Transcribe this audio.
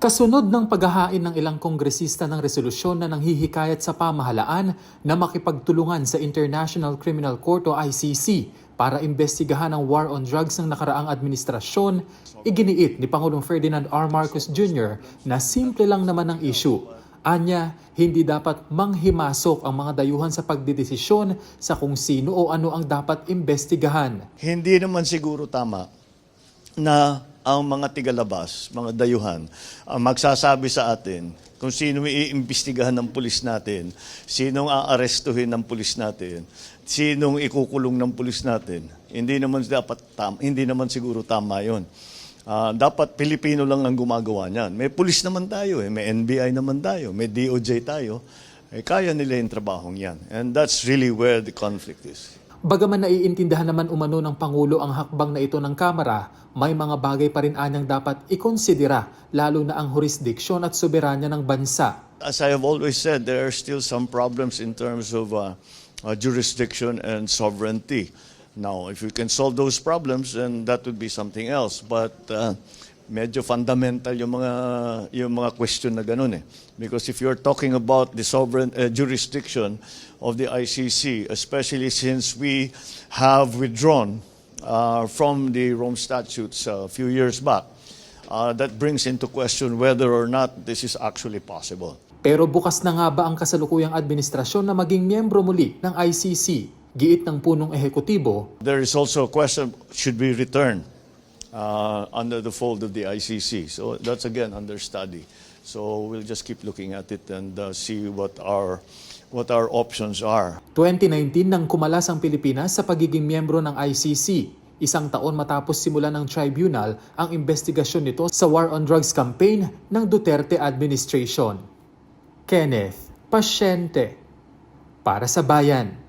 Kasunod ng paghahain ng ilang kongresista ng resolusyon na nanghihikayat sa pamahalaan na makipagtulungan sa International Criminal Court o ICC para imbestigahan ang war on drugs ng nakaraang administrasyon, iginiit ni Pangulong Ferdinand R. Marcos Jr. na simple lang naman ang issue. Anya, hindi dapat manghimasok ang mga dayuhan sa pagdidesisyon sa kung sino o ano ang dapat imbestigahan. Hindi naman siguro tama na ang mga tigalabas, mga dayuhan, ang magsasabi sa atin kung sino iimbestigahan ng pulis natin, sinong aarestuhin ng pulis natin, sinong ikukulong ng pulis natin. Hindi naman siguro tama 'yon. Dapat Pilipino lang ang gumagawa niyan. May pulis naman tayo, may NBI naman tayo, may DOJ tayo. Kaya nila yung trabahong yan. And that's really where the conflict is. Bagaman naiintindihan naman umano ng Pangulo ang hakbang na ito ng Kamara, may mga bagay pa rin anyang dapat ikonsidera, lalo na ang jurisdiksyon at soberanya ng bansa. As I have always said, there are still some problems in terms of jurisdiction and sovereignty. Now, if we can solve those problems, then that would be something else. But medyo fundamental yung mga question na ganun eh. Because if you're talking about the sovereign jurisdiction of the ICC, especially since we have withdrawn from the Rome Statutes a few years back, that brings into question whether or not this is actually possible. Pero bukas na nga ba ang kasalukuyang administrasyon na maging miyembro muli ng ICC? Giit ng punong ehekutibo. There is also a question, should we return under the fold of the ICC? So that's again under study. So we'll just keep looking at it and see what our options are. 2019 nang kumalas ang Pilipinas sa pagiging miyembro ng ICC. Isang taon matapos simulan ng tribunal ang investigasyon nito sa war on drugs campaign ng Duterte administration. Kenneth Pasyente para sa Bayan.